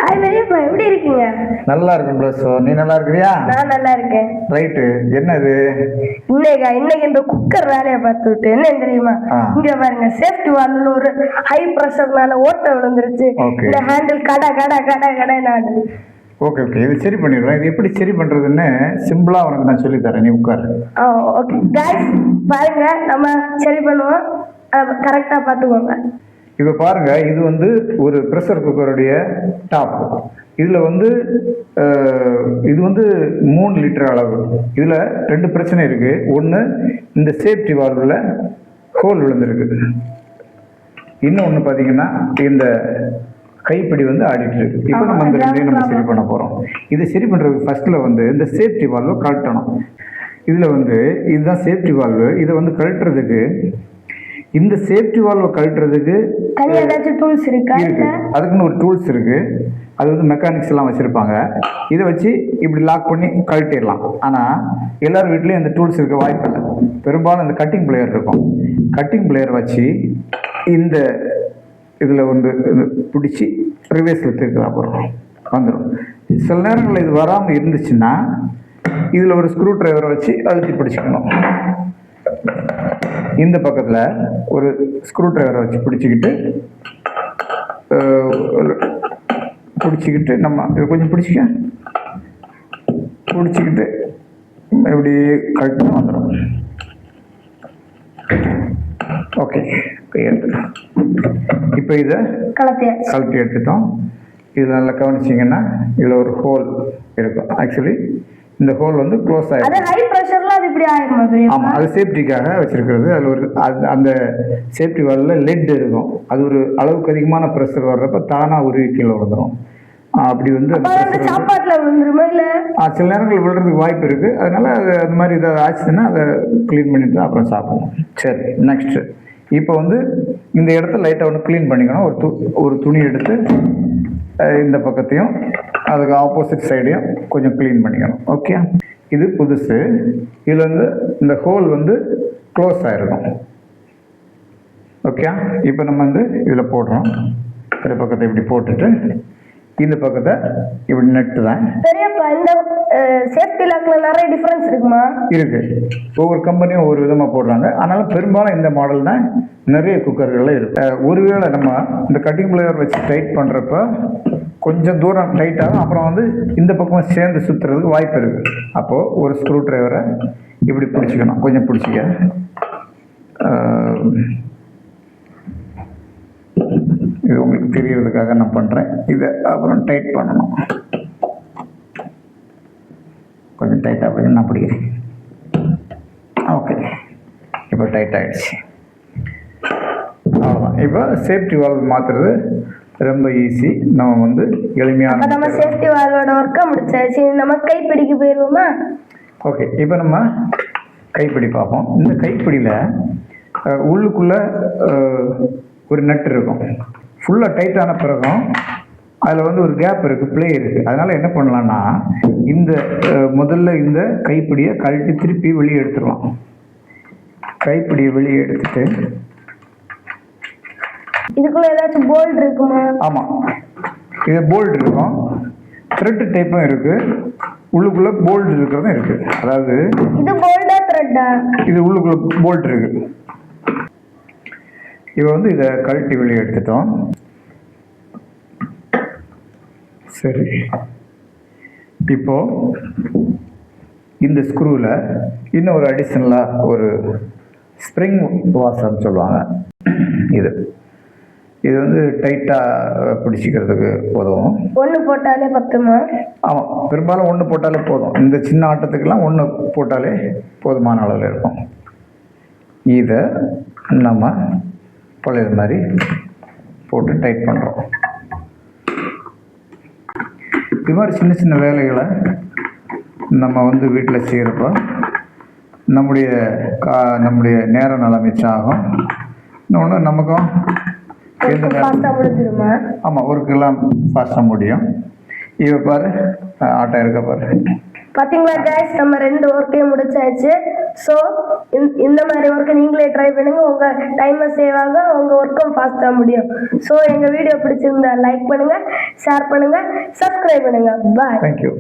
Hi பெரியப்பா, எப்படி இருக்கீங்க? நல்லா இருக்கேன் ப்ளஸ். நீ நல்லா இருக்கிறியா? நான் நல்லா இருக்கேன். ரைட்டு. என்னது இன்னைக்கு இந்த குக்கர் வேலையை பார்த்துட்டு என்ன தெரியுமா, இங்க பாருங்க, சேஃப்டி வால்வ்ல ஒரு ஹை பிரஷர்னால ஓட்டை விழுந்துருச்சு. இந்த ஹேண்டில் கடை கடை கடை கடை நாடு. ஓகே ஓகே, இது சரி பண்ணிடுறேன். இது எப்படி சரி பண்றதுன்னு சிம்பிளா உனக்கு நான் சொல்லி தரேன், நீ உட்காரு. ஓகே கைஸ், பாருங்க, நம்ம சரி பண்ணுவோம், கரெக்டா பார்த்துக்கோங்க. இப்போ பாருங்க, இது வந்து ஒரு ப்ரெஷர் குக்கருடைய டாப். இதில் வந்து இது வந்து 3 லிட்டர் அளவு. இதில் 2 பிரச்சனை இருக்குது. ஒன்று, இந்த சேஃப்டி வால்வில் ஹோல் விழுந்துருக்கு. இன்னொன்று பார்த்தீங்கன்னா, இந்த கைப்பிடி வந்து ஆடிட்டு இருக்கு. இப்போ நம்ம இந்த ரெண்டையும் நம்ம சரி பண்ண போகிறோம். இது சரி பண்ணுறதுக்கு ஃபர்ஸ்ட்டில் வந்து இந்த சேஃப்டி வால்வை கழட்டணும். இதில் வந்து இதுதான் சேஃப்டி வால்வு. இதை வந்து கழட்டுறதுக்கு, இந்த சேஃப்டி வால்வை கழட்டுறதுக்கு டூல்ஸ் இருக்கு. அதுக்குன்னு ஒரு டூல்ஸ் இருக்கு. அது வந்து மெக்கானிக்ஸ் எல்லாம் வச்சிருப்பாங்க. இதை வச்சு இப்படி லாக் பண்ணி கழட்டிடலாம். ஆனால் எல்லார் வீட்லேயும் இந்த டூல்ஸ் இருக்க வாய்ப்பு இல்லை. பெரும்பாலும் இந்த கட்டிங் பிளேயர் இருக்கும். கட்டிங் பிளேயர் வச்சு இந்த இதில் வந்து பிடிச்சி ரிவேர்ஸில் திருக்கலாம், அப்புறம் வந்துடும். சில நேரங்களில் இது வராமல் இருந்துச்சுன்னா இதில் ஒரு ஸ்க்ரூ டிரைவரை வச்சு அழுத்தி பிடிச்சிக்கணும். இந்த பக்கத்தில் ஒரு ஸ்க்ரூ டிரைவரை வச்சு பிடிச்சிக்கிட்டு நம்ம இதை கொஞ்சம் பிடிச்சிக்கிட்டு இப்படி கழட்டி வந்துடும். ஓகே, இப்போ இதை கழட்டி எடுத்துட்டோம். இதில் நல்லா கவனிச்சிங்கன்னா இதில் ஒரு ஹோல் இருக்கும். ஆக்சுவலி இந்த ஹோல் வந்து க்ளோஸ் ஆகிடும். ஆமாம், அது சேஃப்டிக்காக வச்சிருக்கிறது. அதில் ஒரு அந்த சேஃப்டி வால்வில் லெட் இருக்கும். அது ஒரு அளவுக்கு அதிகமான ப்ரெஷர் வர்றப்ப தானாக உருவி கீழே விழுந்துடும். அப்படி வந்து சில நேரங்கள் விழுறதுக்கு வாய்ப்பு இருக்குது. அதனால் அது அந்த மாதிரி இதை ஆச்சுன்னா அதை க்ளீன் பண்ணிட்டு அப்புறம் சாப்பிடணும். சரி, நெக்ஸ்ட்டு இப்போ வந்து இந்த இடத்த லைட்டாக ஒன்று க்ளீன் பண்ணிக்கணும். ஒரு துணி எடுத்து இந்த பக்கத்தையும் அதுக்கு ஆப்போசிட் சைடையும் கொஞ்சம் க்ளீன் பண்ணிக்கணும். ஓகே, இது புதுசு. இதில் வந்து இந்த ஹோல் வந்து க்ளோஸ் ஆகிருக்கும். ஓகே, இப்போ நம்ம வந்து இதில் போடுறோம். இந்த பக்கத்தை இப்படி போட்டுட்டு இந்த பக்கத்தை இப்படி நட்டு தான். பெரியப்பா, இந்த சேஃப்டி லாக்ல நிறைய டிஃபரன்ஸ் இருக்குமா? இருக்கு. ஒவ்வொரு கம்பெனியும் ஒவ்வொரு விதமாக போடுறாங்க. ஆனாலும் பெரும்பாலும் இந்த மாடல் தான் நிறைய குக்கர்கள்ல இருக்கு. ஒருவேளை நம்ம இந்த கட்டிங் பிளேயர் வச்சு டைட் பண்ணுறப்ப கொஞ்சம் தூரம் டைட் ஆகும். அப்புறம் வந்து இந்த பக்கம் சேர்ந்து சுற்றுறதுக்கு வாய்ப்பு இருக்கு. அப்போது ஒரு ஸ்க்ரூ டிரைவரை இப்படி பிடிச்சிக்கணும். கொஞ்சம் பிடிச்சிக்க. இது உங்களுக்கு தெரியறதுக்காக நான் பண்ணுறேன். இதை அப்புறம் டைட் பண்ணணும். கொஞ்சம் டைட்டாக பண்ணி நான் பிடிக்கிறேன். ஓகே, இப்போ டைட் ஆகிடுச்சு. அவ்வளோதான். இப்போ சேஃப்டி வால்வ் மாற்றுறது ரொம்ப ஈஸி. நம்ம வந்து எளிமையான நம்ம சேஃப்டி வால்வோட ஒர்க்கை முடிச்சாச்சு. நம்ம கைப்பிடிக்கு போயிடுவோமா? ஓகே, இப்போ நம்ம கைப்பிடி பார்ப்போம். இந்த கைப்பிடியில் உள்ளுக்குள்ளே ஒரு நட்டு இருக்கும். ஃபுல்லாக டைட்டான பிறகும் அதில் வந்து ஒரு கேப் இருக்குது, ப்ளே இருக்குது. அதனால் என்ன பண்ணலான்னா, இந்த முதல்ல இந்த கைப்பிடியை கழட்டி திருப்பி வெளியே எடுத்துடலாம். கைப்பிடியை வெளியே எடுத்துட்டு இதுக்குள்ள ஏதாச்சும் போல்ட் இருக்குமா? ஆமாம், இது போல்ட் இருக்கும். த்ரெட் டைப்பும் இருக்குது. உள்ளுக்குள்ளே போல்ட் இருக்கிறதும் இருக்குது. அதாவது இது போல்டா த்ரெட்டா? இது உள்ளுக்குள்ளே போல்ட் இருக்குது. இப்போ வந்து இதை கழட்டி வெளியே எடுத்துட்டோம். சரி, இப்போ இந்த ஸ்க்ரூவில் இன்னும் ஒரு அடிஷ்னலாக ஒரு ஸ்ப்ரிங் வாஷர்னு சொல்லுவாங்க. இது வந்து டைட்டாக பிடிச்சிக்கிறதுக்கு உதவும். ஒன்று போட்டாலே பத்துமா? ஆமாம், பெரும்பாலும் ஒன்று போட்டாலே போதும். இந்த சின்ன ஆட்டத்துக்கெல்லாம் ஒன்று போட்டாலே போதுமான அளவில் இருக்கும். இதை நம்ம பழைய மாதிரி போட்டு டைட் பண்ணுறோம். இது மாதிரி சின்ன சின்ன வேலைகளை நம்ம வந்து வீட்டில் செய்கிறப்போ நம்முடைய நேரம் நல்லா மிச்சம் ஆகும். இன்னொன்று நமக்கும் ஆமாம், ஒர்க்கெல்லாம் ஃபாஸ்ட்டாக முடியும். இதை பாரு, ஆட்டம் இருக்க பாரு. பார்த்தீங்களா கைஸ், நம்ம 2 ஒர்க்கையும் முடிச்சாச்சு. ஸோ இந்த மாதிரி ஒர்க்கை நீங்களே ட்ரை பண்ணுங்க. உங்கள் டைமை சேவ் ஆகும், உங்கள் ஒர்க்கும் ஃபாஸ்ட்டாக முடியும். ஸோ எங்கள் வீடியோ பிடிச்சிருந்தா லைக் பண்ணுங்கள், ஷேர் பண்ணுங்க, சப்ஸ்கிரைப் பண்ணுங்க. பாய். தேங்க்யூ.